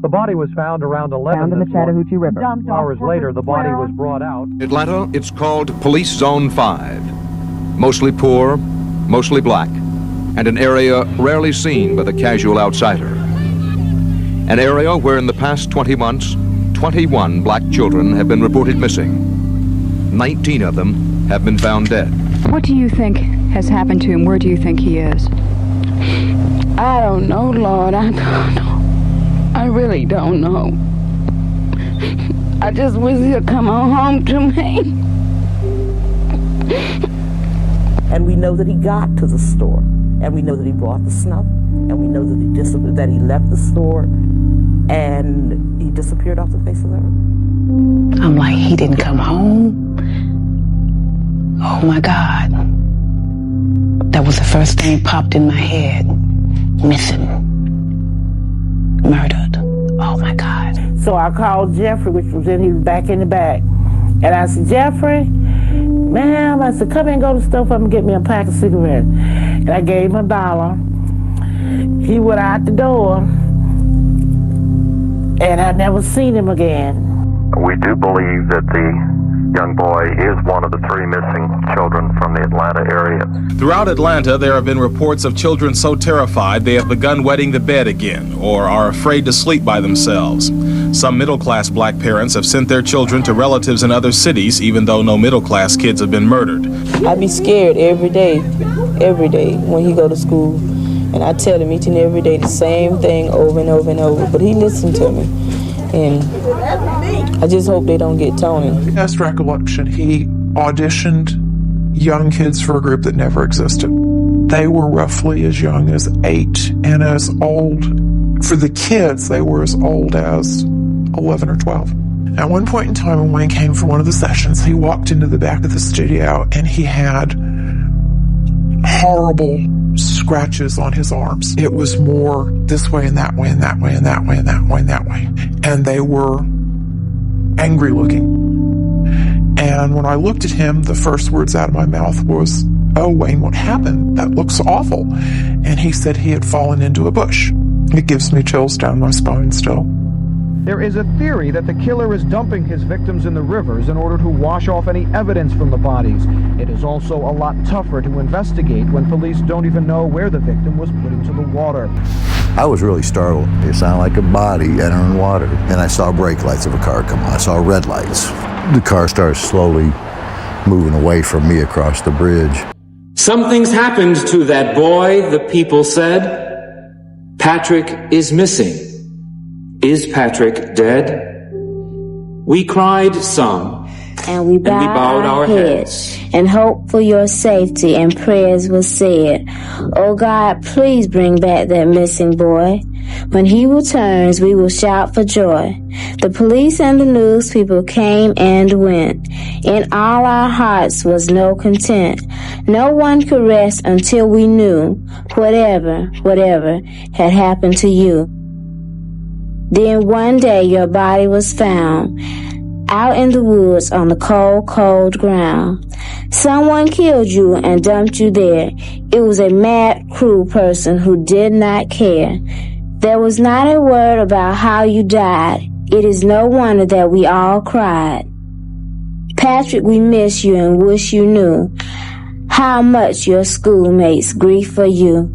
The body was found around 11 found in the Chattahoochee River. Hours later, the body was brought out. Atlanta, it's called Police Zone 5. Mostly poor, mostly black, and an area rarely seen by the casual outsider. An area where in the past 20 months, 21 black children have been reported missing. 19 of them have been found dead. What do you think has happened to him? Where do you think he is? I don't know, Lord. I don't know. I really don't know. I just wish he'd come on home to me. And we know that he got to the store, and we know that he brought the snuff, and we know that he left the store, and he disappeared off the face of the earth. I'm like, he didn't come home? Oh my God. That was the first thing popped in my head. Missing. Murdered. Oh my God. So I called Jeffrey, he was back in the back. And I said, Jeffrey, ma'am, I said, come and go to the store for me and get me a pack of cigarettes. And I gave him $1. He went out the door, and I never seen him again. We do believe that the young boy is one of the 3 missing children from the Atlanta area. Throughout Atlanta, there have been reports of children so terrified they have begun wetting the bed again or are afraid to sleep by themselves. Some middle-class black parents have sent their children to relatives in other cities, even though no middle-class kids have been murdered. I be scared every day when he go to school. And I tell him each and every day the same thing over and over and over. But he listened to me. And I just hope they don't get Tony. Best recollection, he auditioned young kids for a group that never existed. They were roughly as young as 8 and as old, for the kids, they were as old as 11 or 12. At one point in time, when Wayne came for one of the sessions, he walked into the back of the studio and he had horrible scratches on his arms. It was more this way and that way and that way and that way and that way and that way. And they were angry looking. And when I looked at him, the first words out of my mouth was, "Oh, Wayne, what happened? That looks awful." And he said he had fallen into a bush. It gives me chills down my spine still. There is a theory that the killer is dumping his victims in the rivers in order to wash off any evidence from the bodies. It is also a lot tougher to investigate when police don't even know where the victim was put into the water. I was really startled. It sounded like a body entering water. And I saw brake lights of a car come on. I saw red lights. The car started slowly moving away from me across the bridge. Something's happened to that boy, the people said. Patrick is missing. Is Patrick dead? We cried some, and we bowed our heads, and hoped for your safety, and prayers were said. Oh God, please bring back that missing boy. When he returns, we will shout for joy. The police and the news people came and went. In all our hearts was no content. No one could rest until we knew whatever had happened to you. Then one day your body was found out in the woods on the cold, cold ground. Someone killed you and dumped you there. It was a mad, cruel person who did not care. There was not a word about how you died. It is no wonder that we all cried. Patrick, we miss you and wish you knew how much your schoolmates grieve for you.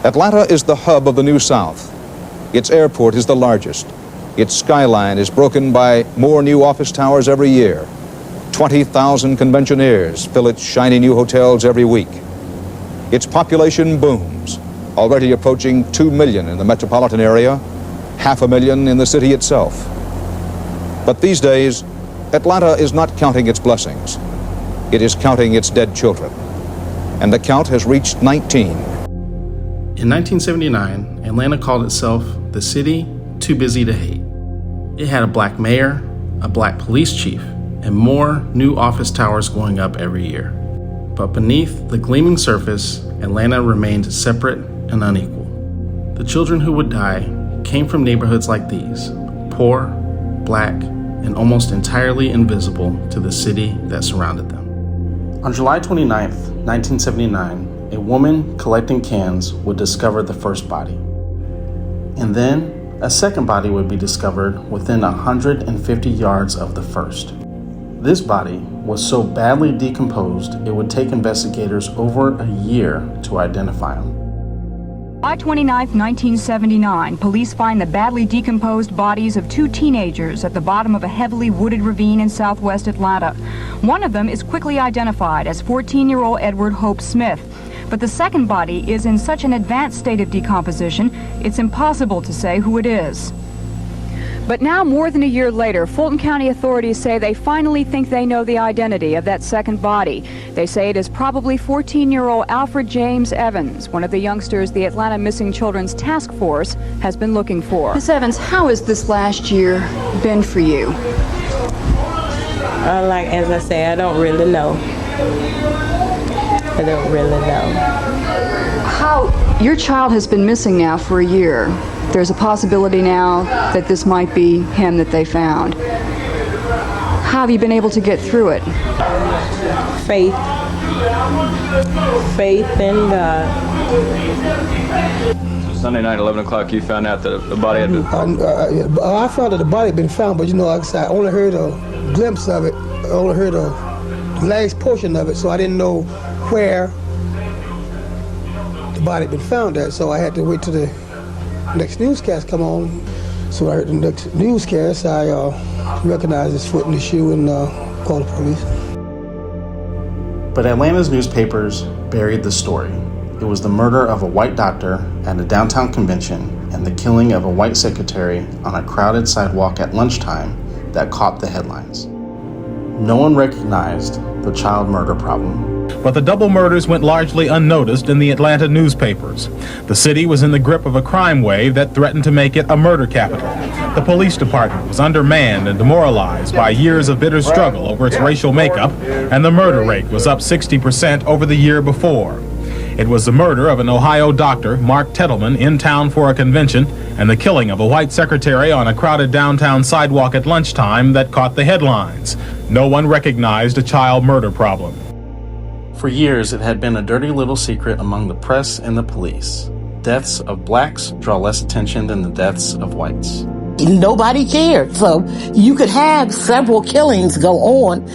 Atlanta is the hub of the New South. Its airport is the largest. Its skyline is broken by more new office towers every year. 20,000 conventioneers fill its shiny new hotels every week. Its population booms, already approaching 2 million in the metropolitan area, 500,000 in the city itself. But these days, Atlanta is not counting its blessings. it is counting its dead children. And the count has reached 19. In 1979, Atlanta called itself the city too busy to hate. It had a black mayor, a black police chief, and more new office towers going up every year. But beneath the gleaming surface, Atlanta remained separate and unequal. The children who would die came from neighborhoods like these, poor, black, and almost entirely invisible to the city that surrounded them. On July 29, 1979, a woman collecting cans would discover the first body. And then a second body would be discovered within 150 yards of the first. This body was so badly decomposed, it would take investigators over a year to identify him. July 29, 1979, police find the badly decomposed bodies of two teenagers at the bottom of a heavily wooded ravine in southwest Atlanta. One of them is quickly identified as 14-year-old Edward Hope Smith. But the second body is in such an advanced state of decomposition, it's impossible to say who it is. But now, more than a year later, Fulton County authorities say they finally think they know the identity of that second body. They say it is probably 14-year-old Alfred James Evans, one of the youngsters the Atlanta Missing Children's Task Force has been looking for. Miss Evans, how has this last year been for you? Like as I say, I don't really know. I don't really know. Your child has been missing now for a year. There's a possibility now that this might be him that they found. How have you been able to get through it? Faith. Faith in God. So Sunday night, 11 o'clock, you found out that the body had been found? I found that the body had been found, but like I said, I only heard a glimpse of it. I only heard the last portion of it, so I didn't know where the body had been found at, so I had to wait till the next newscast come on. So I heard the next newscast, I recognized his foot in the shoe and called the police. But Atlanta's newspapers buried the story. It was the murder of a white doctor at a downtown convention and the killing of a white secretary on a crowded sidewalk at lunchtime that caught the headlines. No one recognized the child murder problem. But the double murders went largely unnoticed in the Atlanta newspapers. The city was in the grip of a crime wave that threatened to make it a murder capital. The police department was undermanned and demoralized by years of bitter struggle over its racial makeup, and the murder rate was up 60% over the year before. It was the murder of an Ohio doctor, Mark Tettleman, in town for a convention, and the killing of a white secretary on a crowded downtown sidewalk at lunchtime that caught the headlines. No one recognized a child murder problem. For years, it had been a dirty little secret among the press and the police. Deaths of blacks draw less attention than the deaths of whites. Nobody cared. So you could have several killings go on,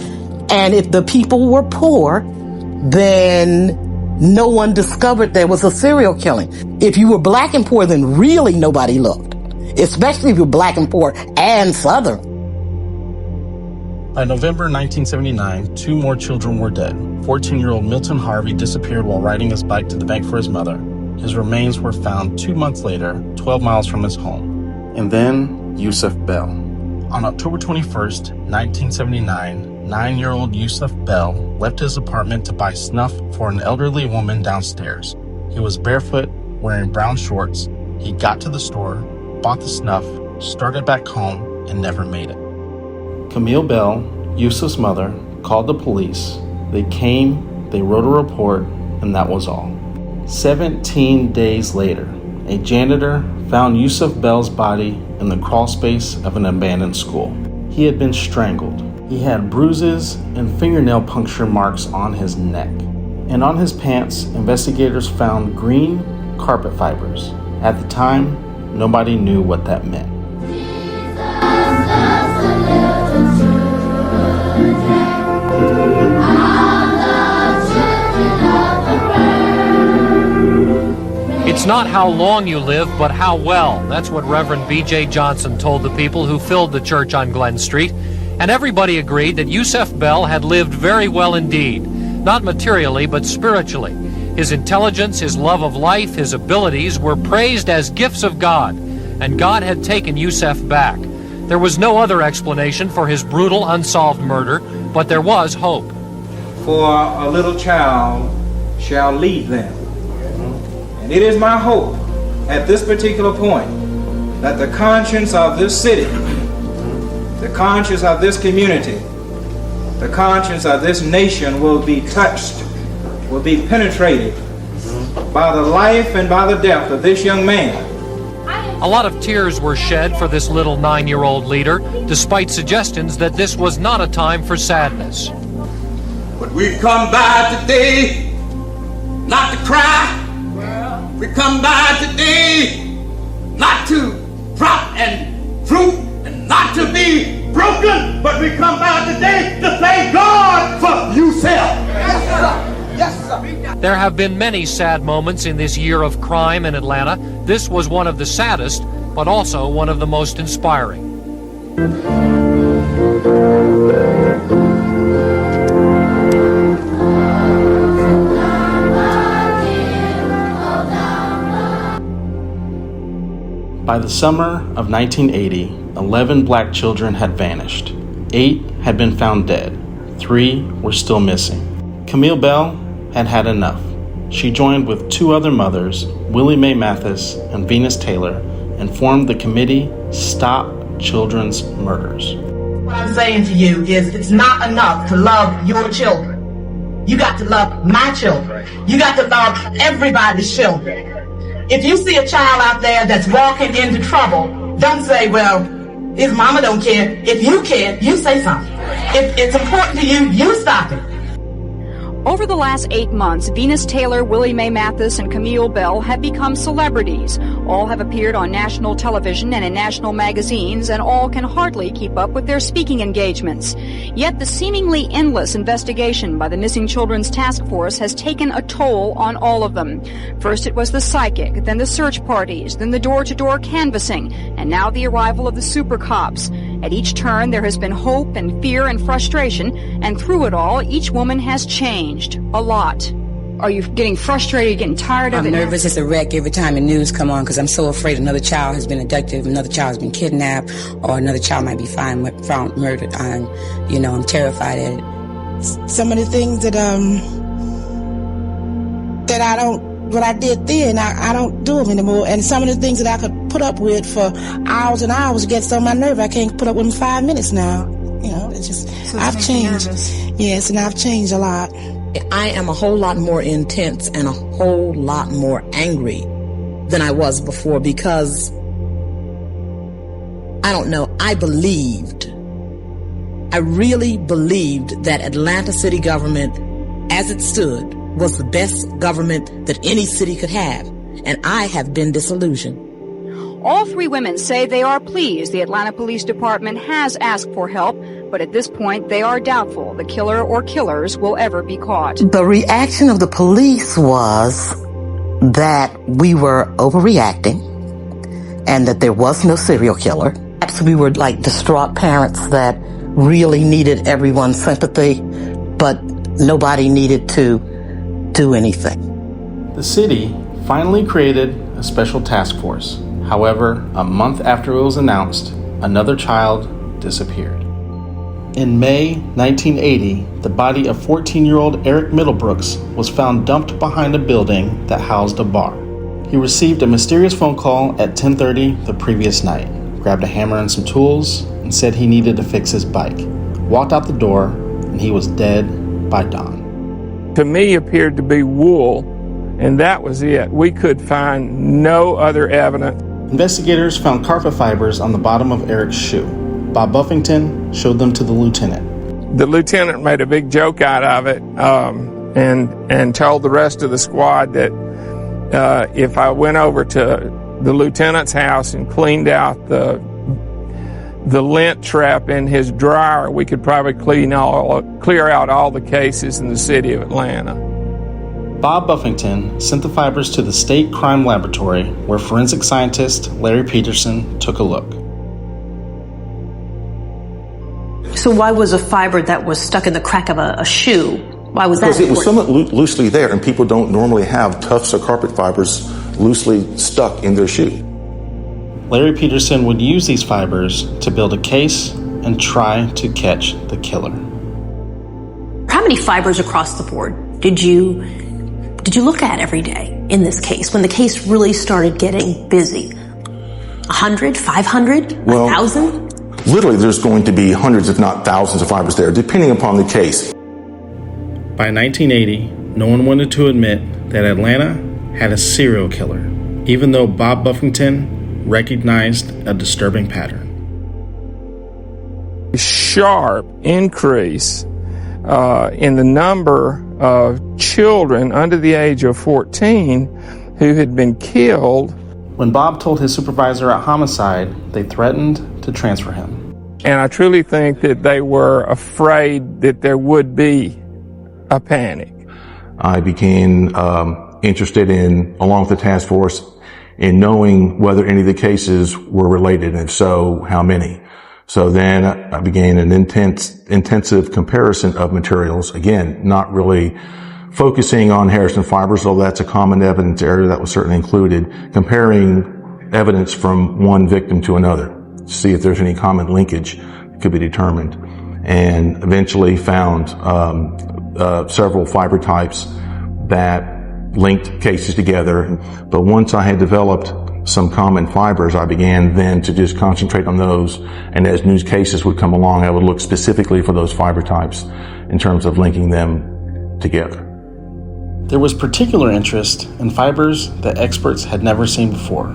and if the people were poor, then no one discovered there was a serial killing. If you were black and poor, then really nobody looked, especially if you're black and poor and Southern. By November 1979, 2 more children were dead. 14-year-old Milton Harvey disappeared while riding his bike to the bank for his mother. His remains were found 2 months later, 12 miles from his home. And then Yusuf Bell. On October 21st, 1979, 9-year-old Yusuf Bell left his apartment to buy snuff for an elderly woman downstairs. He was barefoot, wearing brown shorts. He got to the store, bought the snuff, started back home, and never made it. Camille Bell, Yusuf's mother, called the police. They came, they wrote a report, and that was all. 17 days later, a janitor found Yusuf Bell's body in the crawl space of an abandoned school. He had been strangled. He had bruises and fingernail puncture marks on his neck. And on his pants, investigators found green carpet fibers. At the time, nobody knew what that meant. It's not how long you live, but how well. That's what Reverend B.J. Johnson told the people who filled the church on Glen Street. And everybody agreed that Yusuf Bell had lived very well indeed. Not materially, but spiritually. His intelligence, his love of life, his abilities were praised as gifts of God. And God had taken Yusuf back. There was no other explanation for his brutal, unsolved murder, but there was hope. for a little child shall lead them. And it is my hope at this particular point that the conscience of this city, the conscience of this community, the conscience of this nation will be touched, will be penetrated by the life and by the death of this young man. A lot of tears were shed for this little 9-year-old leader, despite suggestions that this was not a time for sadness. But we come by today not to cry. We come by today not to drop and droop and not to be broken, but we come by today to thank God for Yusuf. Yes, sir. Yes, sir. There have been many sad moments in this year of crime in Atlanta. This was one of the saddest, but also one of the most inspiring. By the summer of 1980, 11 black children had vanished. 8 had been found dead. 3 were still missing. Camille Bell had had enough. She joined with 2 other mothers, Willie Mae Mathis and Venus Taylor, and formed the committee Stop Children's Murders. What I'm saying to you is it's not enough to love your children. You got to love my children. You got to love everybody's children. If you see a child out there that's walking into trouble, don't say, well, his mama don't care. If you care, you say something. If it's important to you, you stop it. Over the last 8 months, Venus Taylor, Willie Mae Mathis, and Camille Bell have become celebrities. All have appeared on national television and in national magazines, and all can hardly keep up with their speaking engagements. Yet the seemingly endless investigation by the Missing Children's Task Force has taken a toll on all of them. First it was the psychic, then the search parties, then the door-to-door canvassing, and now the arrival of the super cops. At each turn, there has been hope and fear and frustration, and through it all, each woman has changed a lot. Are you getting frustrated, getting tired of it? I'm nervous as a wreck every time the news come on because I'm so afraid another child has been abducted, another child has been kidnapped, or another child might be found murdered. I'm terrified at it. Some of the things that I don't. What I did then, I don't do them anymore. And some of the things that I could put up with for hours and hours gets on my nerve. I can't put up with them 5 minutes now. It's just, so I've changed. Yes, and I've changed a lot. I am a whole lot more intense and a whole lot more angry than I was before because, I don't know, I really believed that Atlanta city government, as it stood, was the best government that any city could have, and I have been disillusioned. All 3 women say they are pleased the Atlanta Police Department has asked for help, but at this point they are doubtful the killer or killers will ever be caught. The reaction of the police was that we were overreacting and that there was no serial killer. Perhaps we were like distraught parents that really needed everyone's sympathy, but nobody needed to do anything. The city finally created a special task force. However, a month after it was announced, another child disappeared. In May 1980, the body of 14-year-old Eric Middlebrooks was found dumped behind a building that housed a bar. He received a mysterious phone call at 10:30 the previous night, grabbed a hammer and some tools, and said he needed to fix his bike. Walked out the door, and he was dead by dawn. To me appeared to be wool, and that was it. We could find no other evidence. Investigators found carpet fibers on the bottom of Eric's shoe. Bob Buffington showed them to the lieutenant. The lieutenant made a big joke out of it and told the rest of the squad that if I went over to the lieutenant's house and cleaned out the lint trap in his dryer, we could probably clear out all the cases in the city of Atlanta. Bob Buffington sent the fibers to the State Crime Laboratory, where forensic scientist Larry Peterson took a look. So why was a fiber that was stuck in the crack of a shoe, why was that important? Because it was somewhat loosely there, and people don't normally have tufts of carpet fibers loosely stuck in their shoe. Larry Peterson would use these fibers to build a case and try to catch the killer. How many fibers across the board did you look at every day in this case when the case really started getting busy? 100, 500, 1,000? Literally, there's going to be hundreds, if not thousands, of fibers there, depending upon the case. By 1980, no one wanted to admit that Atlanta had a serial killer, even though Bob Buffington recognized a disturbing pattern. Sharp increase in the number of children under the age of 14 who had been killed. When Bob told his supervisor at homicide, they threatened to transfer him. And I truly think that they were afraid that there would be a panic. I became interested in, along with the task force, in knowing whether any of the cases were related, and if so, how many. So then I began an intensive comparison of materials, again, not really focusing on Harrison fibers, although that's a common evidence area that was certainly included, comparing evidence from one victim to another to see if there's any common linkage that could be determined, and eventually found several fiber types that linked cases together. But once I had developed some common fibers, I began then to just concentrate on those, and as new cases would come along, I would look specifically for those fiber types in terms of linking them together. There was particular interest in fibers that experts had never seen before,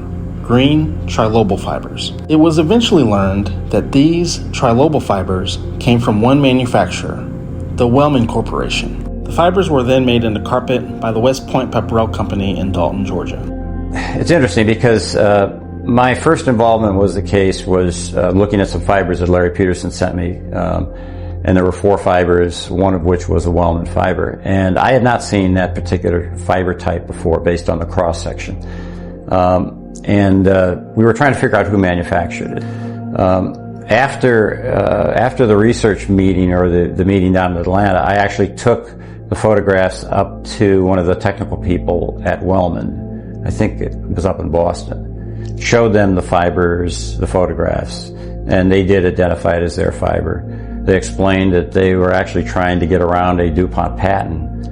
green Trilobal fibers. It was eventually learned that these Trilobal fibers came from one manufacturer, the Wellman Corporation. The fibers were then made into carpet by the West Point Pepperell Company in Dalton, Georgia. It's interesting because my first involvement was looking at some fibers that Larry Peterson sent me, and there were 4 fibers, one of which was a Wellman fiber. And I had not seen that particular fiber type before based on the cross-section. And we were trying to figure out who manufactured it. After the research meeting, or the meeting down in Atlanta, I actually took the photographs up to one of the technical people at Wellman. I think it was up in Boston. Showed them the fibers, the photographs, and they did identify it as their fiber. They explained that they were actually trying to get around a DuPont patent,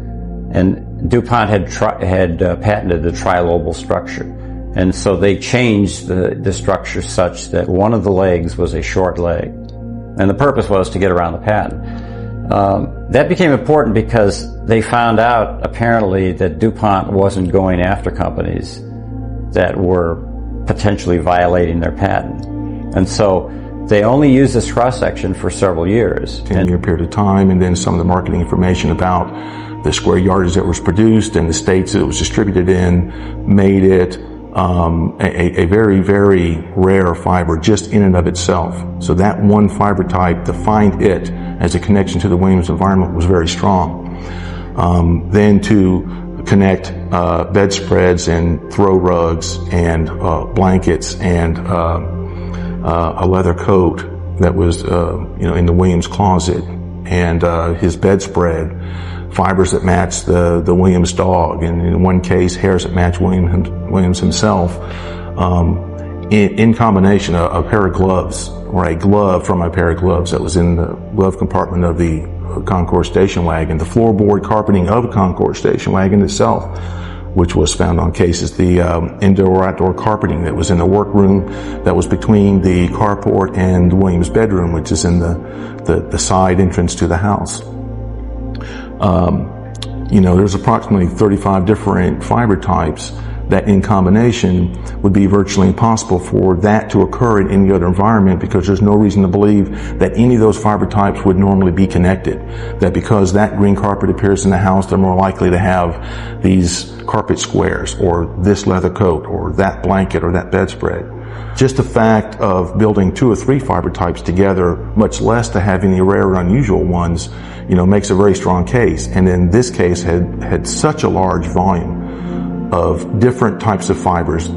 and DuPont had patented the Trilobal structure. And so they changed the structure such that one of the legs was a short leg. And the purpose was to get around the patent. That became important because they found out, apparently, that DuPont wasn't going after companies that were potentially violating their patent. And so they only used this cross-section for several years. 10-year period of time, and then some of the marketing information about the square yardage that was produced and the states that it was distributed in made it a very, very rare fiber just in and of itself. So that one fiber type, to find it as a connection to the Williams environment, was very strong. Then to connect bedspreads and throw rugs and blankets and a leather coat that was in the Williams closet, and his bedspread, fibers that matched the Williams dog, and in one case hairs that matched Williams himself, in combination a pair of gloves, or a glove from a pair of gloves that was in the glove compartment of the Concord station wagon, the floorboard carpeting of the Concord station wagon itself, which was found on cases, the indoor-outdoor carpeting that was in the workroom that was between the carport and the Williams bedroom, which is in the side entrance to the house. There's approximately 35 different fiber types that in combination would be virtually impossible for that to occur in any other environment, because there's no reason to believe that any of those fiber types would normally be connected. That because that green carpet appears in the house, they're more likely to have these carpet squares, or this leather coat, or that blanket, or that bedspread. Just the fact of building 2 or 3 fiber types together, much less to have any rare or unusual ones, makes a very strong case. And in this case had such a large volume of different types of fibers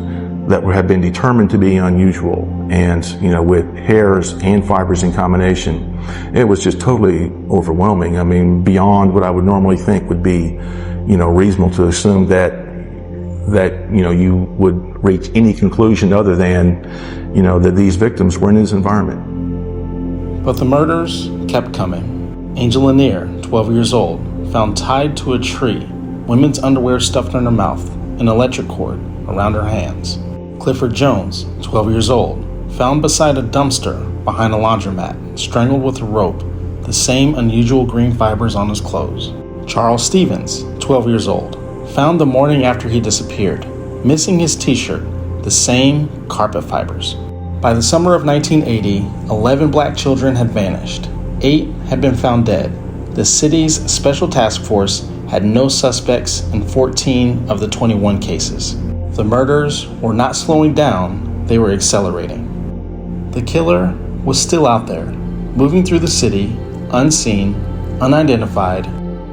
that have been determined to be unusual, and with hairs and fibers in combination, it was just totally overwhelming. I mean, beyond what I would normally think would be reasonable to assume that you would reach any conclusion other than that these victims were in his environment. But the murders kept coming. Angel Lanier, 12 years old, found tied to a tree, women's underwear stuffed in her mouth, an electric cord around her hands. Clifford Jones, 12 years old, found beside a dumpster behind a laundromat, strangled with a rope, the same unusual green fibers on his clothes. Charles Stevens, 12 years old, found the morning after he disappeared, missing his t-shirt, the same carpet fibers. By the summer of 1980, 11 black children had vanished. 8 had been found dead. The city's special task force had no suspects in 14 of the 21 cases. The murders were not slowing down, they were accelerating. The killer was still out there, moving through the city, unseen, unidentified,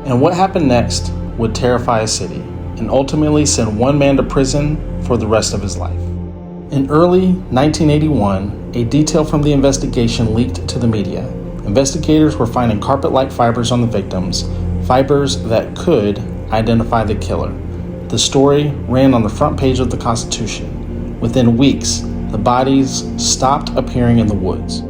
and what happened next would terrify a city and ultimately send one man to prison for the rest of his life. In early 1981, a detail from the investigation leaked to the media. Investigators were finding carpet-like fibers on the victims, fibers that could identify the killer. The story ran on the front page of the Constitution. Within weeks, the bodies stopped appearing in the woods.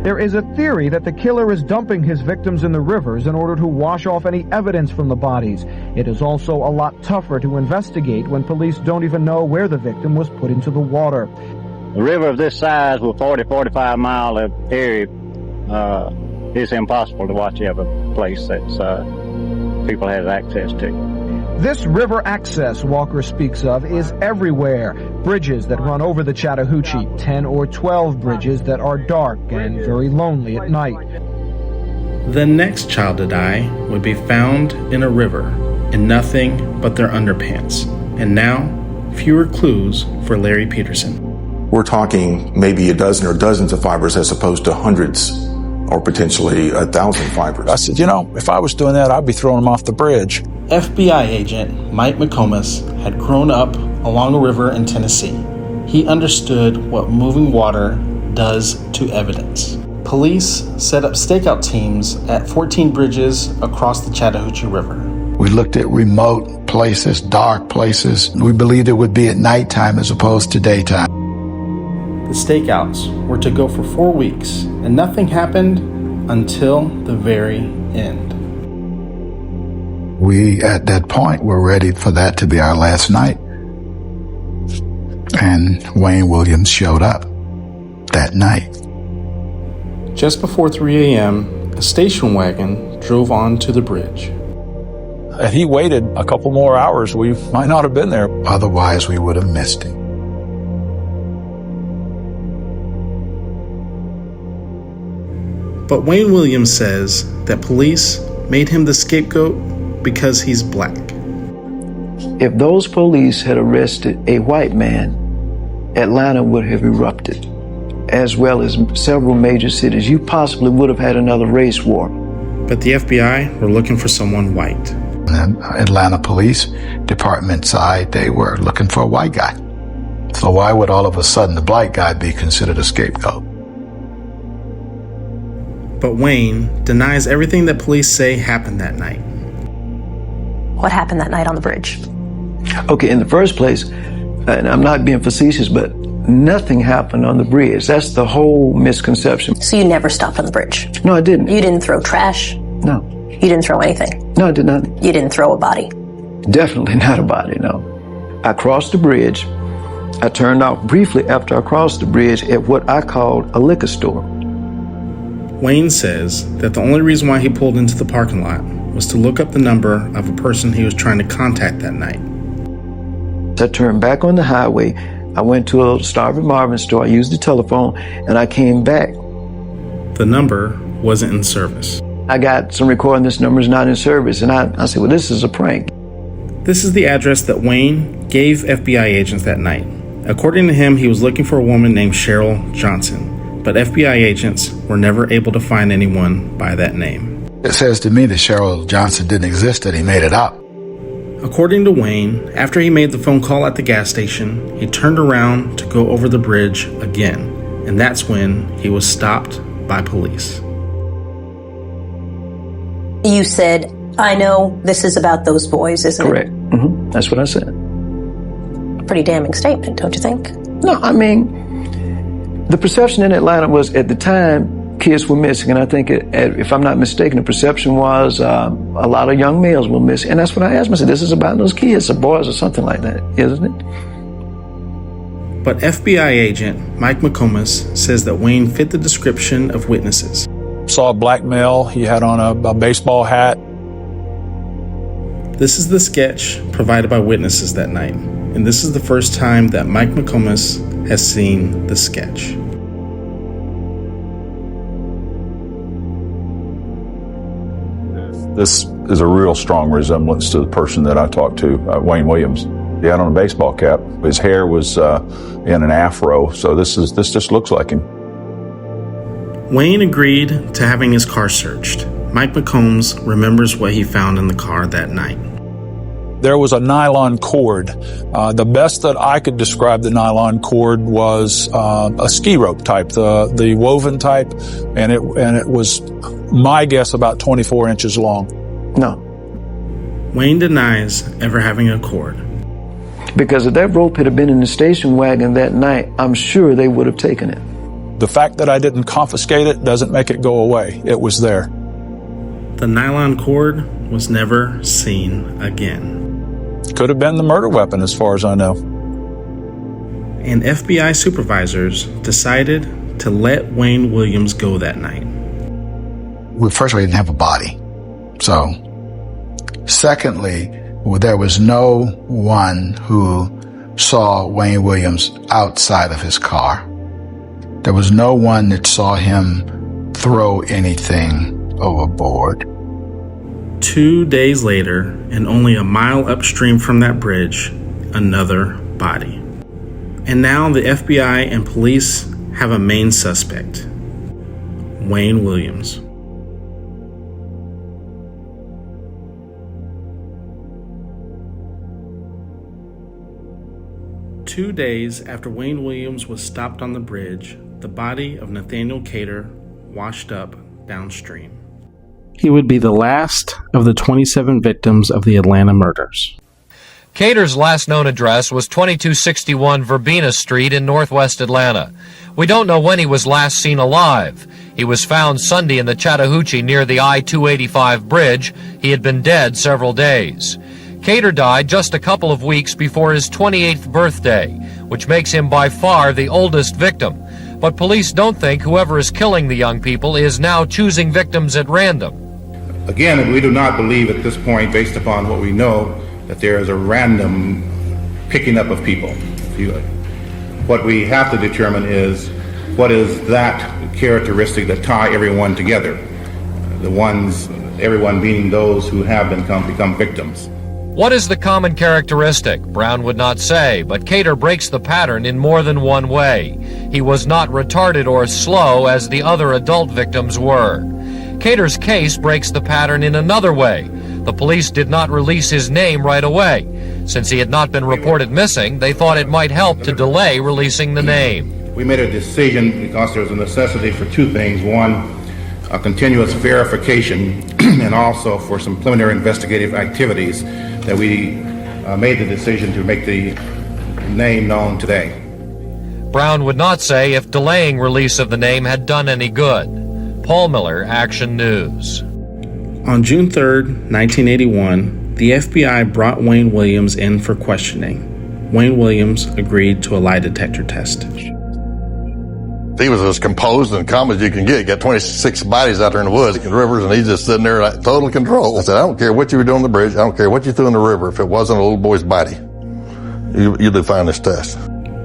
There is a theory that the killer is dumping his victims in the rivers in order to wash off any evidence from the bodies. It is also a lot tougher to investigate when police don't even know where the victim was put into the water. A river of this size with 40-45 mile area, it's impossible to watch every place that people have access to. This river access Walker speaks of is everywhere. Bridges that run over the Chattahoochee, 10 or 12 bridges that are dark and very lonely at night. The next child to die would be found in a river in nothing but their underpants. And now, fewer clues for Larry Peterson. We're talking maybe a dozen or dozens of fibers as opposed to hundreds or potentially 1,000 fibers. I said, if I was doing that, I'd be throwing them off the bridge. FBI agent Mike McComas had grown up along a river in Tennessee. He understood what moving water does to evidence. Police set up stakeout teams at 14 bridges across the Chattahoochee River. We looked at remote places, dark places. We believed it would be at nighttime as opposed to daytime. The stakeouts were to go for 4 weeks, and nothing happened until the very end. We, at that point, were ready for that to be our last night. And Wayne Williams showed up that night. Just before 3 a.m., a station wagon drove onto the bridge. If he waited a couple more hours, we might not have been there. Otherwise, we would have missed him. But Wayne Williams says that police made him the scapegoat because he's black. If those police had arrested a white man, Atlanta would have erupted, as well as several major cities. You possibly would have had another race war. But the FBI were looking for someone white. And Atlanta Police Department side, they were looking for a white guy. So why would all of a sudden the black guy be considered a scapegoat? But Wayne denies everything that police say happened that night. What happened that night on the bridge? Okay, in the first place, and I'm not being facetious, but nothing happened on the bridge. That's the whole misconception. So you never stopped on the bridge? No, I didn't. You didn't throw trash? No. You didn't throw anything? No, I did not. You didn't throw a body? Definitely not a body, no. I crossed the bridge. I turned off briefly after I crossed the bridge at what I called a liquor store. Wayne says that the only reason why he pulled into the parking lot was to look up the number of a person he was trying to contact that night. I turned back on the highway. I went to a Starving Marvin store. I used the telephone, and I came back. The number wasn't in service. I got some recording, this number's not in service. And I said, well, this is a prank. This is the address that Wayne gave FBI agents that night. According to him, he was looking for a woman named Cheryl Johnson. But FBI agents were never able to find anyone by that name. It says to me that Cheryl Johnson didn't exist, that he made it up. According to Wayne, after he made the phone call at the gas station, he turned around to go over the bridge again. And that's when he was stopped by police. You said, I know this is about those boys, isn't it? Correct. Mm-hmm. That's what I said. A pretty damning statement, don't you think? No, I mean, the perception in Atlanta was, at the time, kids were missing, and I think, if I'm not mistaken, the perception was a lot of young males were missing. And that's what I asked myself, this is about those kids, or boys or something like that, isn't it? But FBI agent Mike McComas says that Wayne fit the description of witnesses. Saw a black male. He had on a baseball hat. This is the sketch provided by witnesses that night, and this is the first time that Mike McComas has seen the sketch. This is a real strong resemblance to the person that I talked to, Wayne Williams. He had on a baseball cap. His hair was in an afro, so this just looks like him. Wayne agreed to having his car searched. Mike McCombs remembers what he found in the car that night. There was a nylon cord. The best that I could describe the nylon cord was a ski rope type, the woven type, and it was, my guess, about 24 inches long. No. Wayne denies ever having a cord. Because if that rope had been in the station wagon that night, I'm sure they would have taken it. The fact that I didn't confiscate it doesn't make it go away. It was there. The nylon cord was never seen again. Could have been the murder weapon, as far as I know. And FBI supervisors decided to let Wayne Williams go that night. First of all, he didn't have a body. So, secondly, there was no one who saw Wayne Williams outside of his car. There was no one that saw him throw anything overboard. 2 days later, and only a mile upstream from that bridge, another body. And now the FBI and police have a main suspect, Wayne Williams. Two days after Wayne Williams was stopped on the bridge, the body of Nathaniel Cater washed up downstream. He would be the last of the 27 victims of the Atlanta murders. Cater's last known address was 2261 Verbena Street in northwest Atlanta. We don't know when he was last seen alive. He was found Sunday in the Chattahoochee near the I-285 bridge. He had been dead several days. Cater died just a couple of weeks before his 28th birthday, which makes him by far the oldest victim. But police don't think whoever is killing the young people is now choosing victims at random. Again, we do not believe at this point, based upon what we know, that there is a random picking up of people. What we have to determine is what is that characteristic that tie everyone together. Everyone being those who have become victims. What is the common characteristic? Brown would not say, but Cater breaks the pattern in more than one way. He was not retarded or slow as the other adult victims were. Cater's case breaks the pattern in another way. The police did not release his name right away. Since he had not been reported missing, they thought it might help to delay releasing the name. We made a decision because there was a necessity for two things. One, a continuous verification, and also for some preliminary investigative activities that we made the decision to make the name known today. Brown would not say if delaying release of the name had done any good. Paul Miller, Action News. On June 3rd, 1981, the FBI brought Wayne Williams in for questioning. Wayne Williams agreed to a lie detector test. He was as composed and calm as you can get. You got 26 bodies out there in the woods and rivers, and he's just sitting there like total control. I said, I don't care what you were doing on the bridge. I don't care what you threw in the river. If it wasn't a little boy's body, you define this test.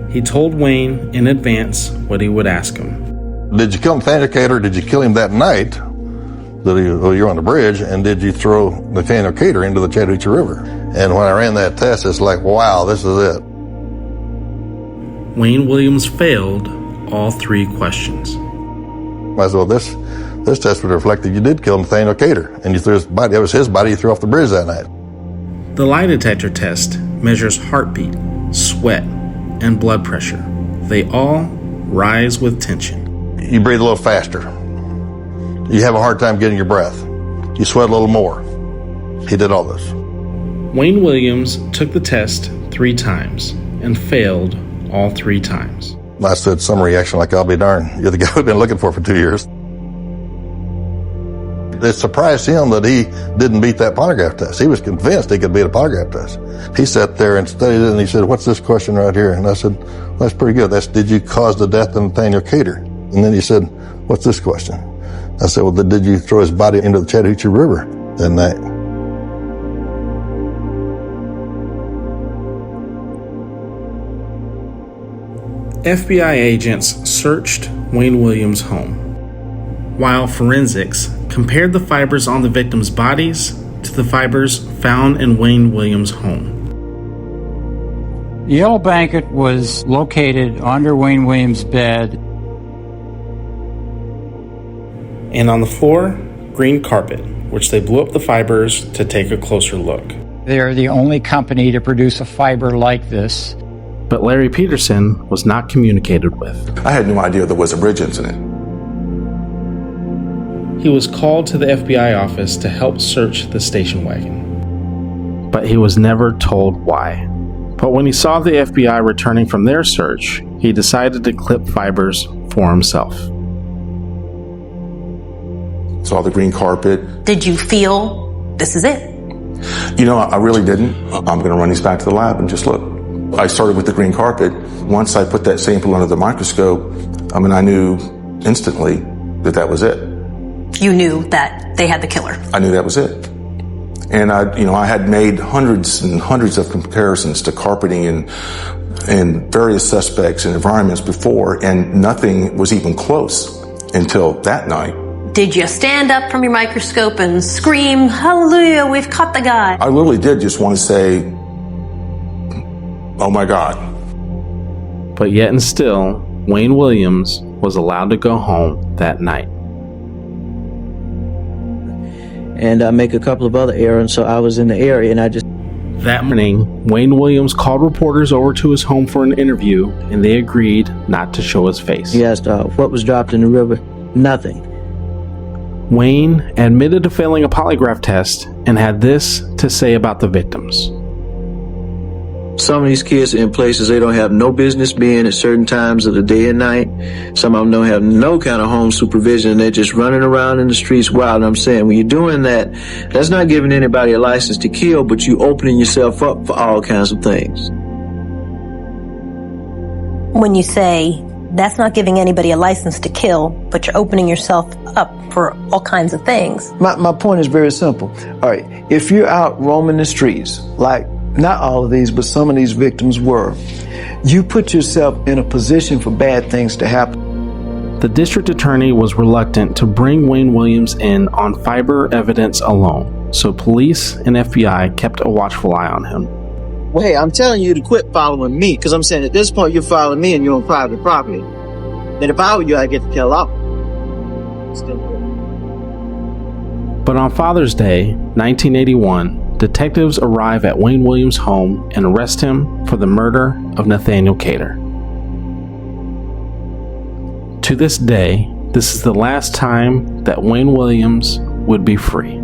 He told Wayne in advance what he would ask him. Did you kill Nathaniel Cater? Did you kill him that night that you were on the bridge? And did you throw Nathaniel Cater into the Chattahoochee River? And when I ran that test, it's like, wow, this is it. Wayne Williams failed all three questions. I said, well, this test would reflect that you did kill Nathaniel Cater, and you threw his body. That was his body you threw off the bridge that night. The lie detector test measures heartbeat, sweat, and blood pressure. They all rise with tension. You breathe a little faster. You have a hard time getting your breath. You sweat a little more. He did all this. Wayne Williams took the test 3 times and failed all 3 times. I said some reaction like, I'll be darned. You're the guy we've been looking for 2 years. It surprised him that he didn't beat that polygraph test. He was convinced he could beat a polygraph test. He sat there and studied it, and he said, "What's this question right here?" And I said, "Well, that's pretty good. That's, did you cause the death of Nathaniel Cater?" And then he said, "What's this question?" I said, "Well, did you throw his body into the Chattahoochee River that night?" FBI agents searched Wayne Williams' home, while forensics compared the fibers on the victims' bodies to the fibers found in Wayne Williams' home. The yellow blanket was located under Wayne Williams' bed. And on the floor, green carpet, which they blew up the fibers to take a closer look. They're the only company to produce a fiber like this. But Larry Peterson was not communicated with. I had no idea there was a bridge incident. He was called to the FBI office to help search the station wagon, but he was never told why. But when he saw the FBI returning from their search, he decided to clip fibers for himself. Saw the green carpet. Did you feel this is it? You know, I really didn't. I'm going to run these back to the lab and just look. I started with the green carpet. Once I put that sample under the microscope, I knew instantly that that was it. You knew that they had the killer. I knew that was it. And I had made hundreds and hundreds of comparisons to carpeting and various suspects and environments before, and nothing was even close until that night. Did you stand up from your microscope and scream, "Hallelujah, we've caught the guy"? I literally did just want to say, "Oh my God." But yet and still, Wayne Williams was allowed to go home that night. And I make a couple of other errands, so I was in the area, and I just... That morning, Wayne Williams called reporters over to his home for an interview, and they agreed not to show his face. He asked, what was dropped in the river? Nothing. Wayne admitted to failing a polygraph test and had this to say about the victims. Some of these kids are in places they don't have no business being at certain times of the day and night. Some of them don't have no kind of home supervision. They're just running around in the streets wild. And I'm saying, when you're doing that, that's not giving anybody a license to kill, but you opening yourself up for all kinds of things. When you say that's not giving anybody a license to kill, but you're opening yourself up for all kinds of things. My point is very simple. All right, if you're out roaming the streets, like not all of these, but some of these victims were, you put yourself in a position for bad things to happen. The district attorney was reluctant to bring Wayne Williams in on fiber evidence alone, so police and FBI kept a watchful eye on him. Well, hey, I'm telling you to quit following me, because I'm saying at this point you're following me and you're on private property. Then if I were you, I'd get the hell out. But on Father's Day, 1981, detectives arrive at Wayne Williams' home and arrest him for the murder of Nathaniel Cater. To this day, this is the last time that Wayne Williams would be free.